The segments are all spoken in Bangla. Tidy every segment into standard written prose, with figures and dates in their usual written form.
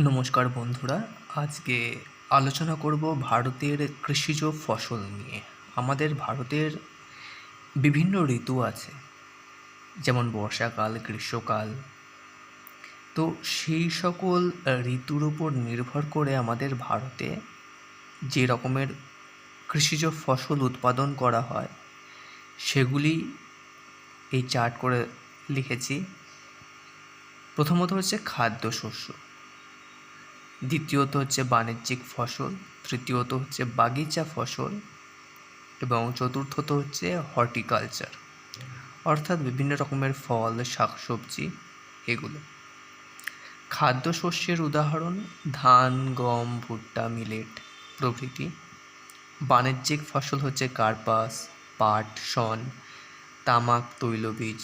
নমস্কার বন্ধুরা, আজকে আলোচনা করব ভারতের কৃষিজ ফসল নিয়ে। আমাদের ভারতের বিভিন্ন ঋতু আছে, যেমন বর্ষাকাল, গ্রীষ্মকাল। তো সেই সকল ঋতুর উপর নির্ভর করে আমাদের ভারতে যে রকমের কৃষিজ ফসল উৎপাদন করা হয় সেগুলি এই চার্ট করে লিখেছি। প্রথমত হচ্ছে খাদ্যশস্য, দ্বিতীয়ত হচ্ছে বাণিজ্যিক ফসল, তৃতীয়ত হচ্ছে বাগিচা ফসল এবং চতুর্থত হচ্ছে হর্টিকালচার, অর্থাৎ বিভিন্ন রকমের ফল, শাকসবজি এগুলো। খাদ্যশস্যের উদাহরণ ধান, গম, ভুট্টা, মিলেট প্রভৃতি। বাণিজ্যিক ফসল হচ্ছে কার্পাস, পাট, শন, তামাক, তৈলবীজ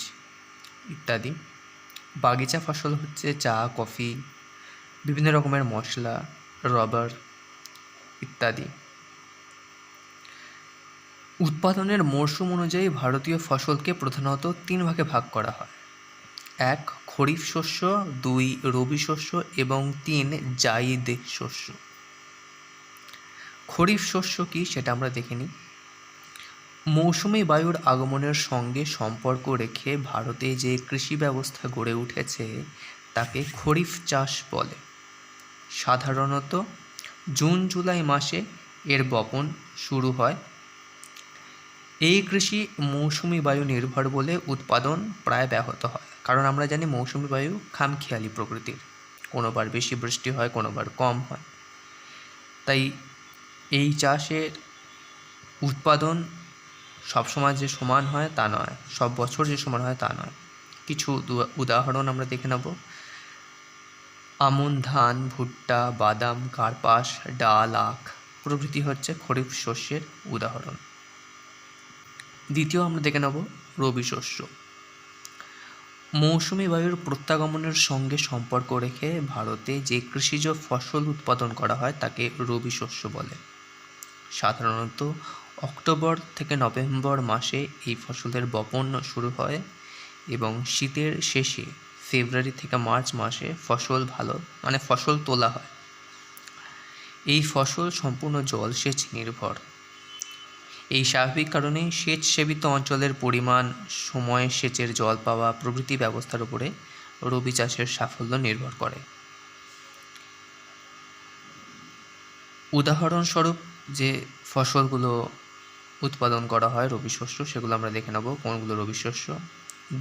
ইত্যাদি। বাগিচা ফসল হচ্ছে চা, কফি, বিভিন্ন রকমের মশলা, রবার ইত্যাদি। উৎপাদনের মরশুম অনুযায়ী ভারতীয় ফসলকে প্রধানত 3 ভাগে ভাগ করা হয়। 1 খরিফ শস্য, 2 রবি শস্য এবং 3 জাইদ শস্য। খরিফ শস্য কি সেটা আমরা দেখে নিই। মৌসুমী বায়ুর আগমনের সঙ্গে সম্পর্ক রেখে ভারতে যে কৃষি ব্যবস্থা গড়ে উঠেছে তাকে খরিফ চাষ বলে। সাধারণত জুন জুলাই মাসে এর বপন শুরু হয়। এই কৃষি মৌসুমী বায়ু নির্ভর বলে উৎপাদন প্রায় ব্যাহত হয়, কারণ আমরা জানি মৌসুমী বায়ু খামখেয়ালি প্রকৃতির, কোনোবার বেশি বৃষ্টি হয়, কোনোবার কম হয়। তাই এই চাষের উৎপাদন সবসময় যে সমান হয় তা নয়, সব বছর যে সমান হয় তা নয়। কিছু উদাহরণ আমরা দেখে নেব। আমন ধান, ভুট্টা, বাদাম, কার্পাস, ডাল, আখ প্রভৃতি হচ্ছে খরিফ শস্যের উদাহরণ। দ্বিতীয় আমরা দেখে নেব রবি শস্য। মৌসুমী বায়ুর প্রত্যাগমনের সঙ্গে সম্পর্ক রেখে ভারতে যে কৃষিজ ফসল উৎপাদন করা হয় তাকে রবি শস্য বলে। সাধারণত অক্টোবর থেকে নভেম্বর মাসে এই ফসলের বপন শুরু হয় এবং শীতের শেষে ফেব্রুয়ারি থেকে মার্চ মাসে ফসল তোলা হয়। এই ফসল সম্পূর্ণ জলসেচ নির্ভর। এই স্বাভাবিক কারণে সেচ সেবিত অঞ্চলের পরিমাণ, সময়, সেচের জল পাওয়া প্রভৃতি ব্যবস্থার উপরে রবি চাষের সাফল্য নির্ভর করে। উদাহরণস্বরূপ যে ফসলগুলো উৎপাদন করা হয় রবি শস্য, সেগুলো আমরা দেখে নেব কোনগুলো রবি শস্য।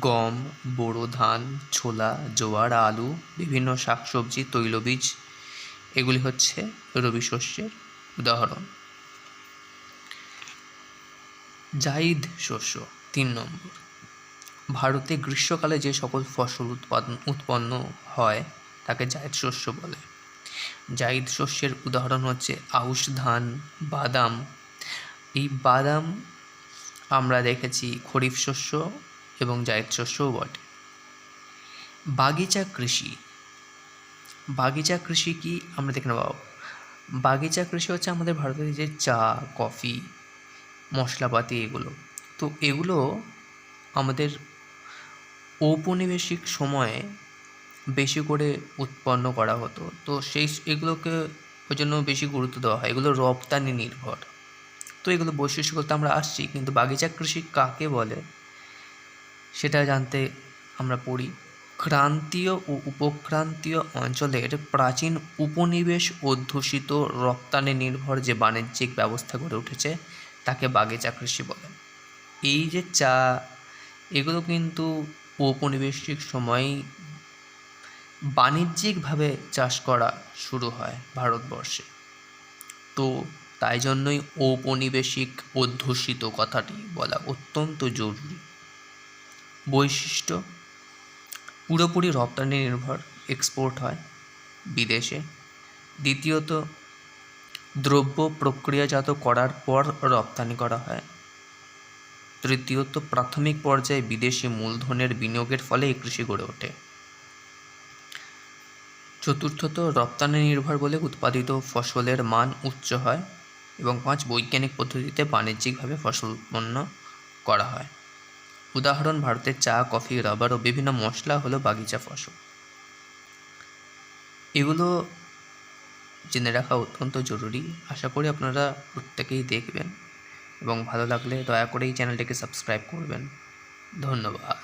গম, বোরো ধান, ছোলা, জোয়ার, আলু, বিভিন্ন শাকসবজি, তৈলবীজ এগুলি হচ্ছে রবি শস্যের উদাহরণ। জাইদ শস্য 3 নম্বর। ভারতে গ্রীষ্মকালে যে সকল ফসল উৎপন্ন হয় তাকে জাইদ শস্য বলে। জাইদ শস্যের উদাহরণ হচ্ছে আউশ ধান, বাদাম। এই বাদাম আমরা দেখেছি খরিফ শস্য এবং জাইদ শস্যও বটে। বাগিচা কৃষি। বাগিচা কৃষি কি আমরা দেখে নেব। বাগিচা কৃষি হচ্ছে আমাদের ভারতের যে চা, কফি, মশলাপাতি এগুলো, তো এগুলো আমাদের ঔপনিবেশিক সময়ে বেশি করে উৎপন্ন করা হতো। তো এগুলোকে ওই জন্য বেশি গুরুত্ব দেওয়া হয়। এগুলো রপ্তানি নির্ভর। তো এগুলো বৈশিষ্ট্যগুলোতে আমরা আসছি, কিন্তু বাগিচা কৃষি কাকে বলে সেটা জানতে আমরা পড়ি। ক্রান্তীয় ও উপক্রান্তীয় অঞ্চলের প্রাচীন উপনিবেশ অধ্যুষিত রপ্তানি নির্ভর যে বাণিজ্যিক ব্যবস্থা গড়ে উঠেছে তাকে বাগিচা কৃষি বলে। এই যে চা, এগুলো কিন্তু ঔপনিবেশিক সময়েই বাণিজ্যিকভাবে চাষ করা শুরু হয় ভারতবর্ষে। তো তাই জন্যই ঔপনিবেশিক অধ্যুষিত কথাটি বলা অত্যন্ত জরুরি। বৈশিষ্ট্য পুরোপুরি রপ্তানি নির্ভর, এক্সপোর্ট হয় বিদেশে। দ্বিতীয়ত দ্রব্য প্রক্রিয়াজাত করার পর রপ্তানি করা হয়। তৃতীয়ত প্রাথমিক পর্যায়ে বিদেশি মূলধনের বিনিয়োগের ফলে এই কৃষি গড়ে ওঠে। চতুর্থত রপ্তানি নির্ভর বলে উৎপাদিত ফসলের মান উচ্চ হয়। এবং 5 বৈজ্ঞানিক পদ্ধতিতে বাণিজ্যিকভাবে ফসল উৎপন্ন করা হয়। উদাহরণ ভারতের চা, কফি, রাবার ও বিভিন্ন মশলা হলো বাগিচা ফসল। এগুলো জেনে রাখা অত্যন্ত জরুরি। আশা করি আপনারা প্রত্যেকেই দেখবেন এবং ভালো লাগলে দয়া করে এই চ্যানেলটিকে সাবস্ক্রাইব করবেন। ধন্যবাদ।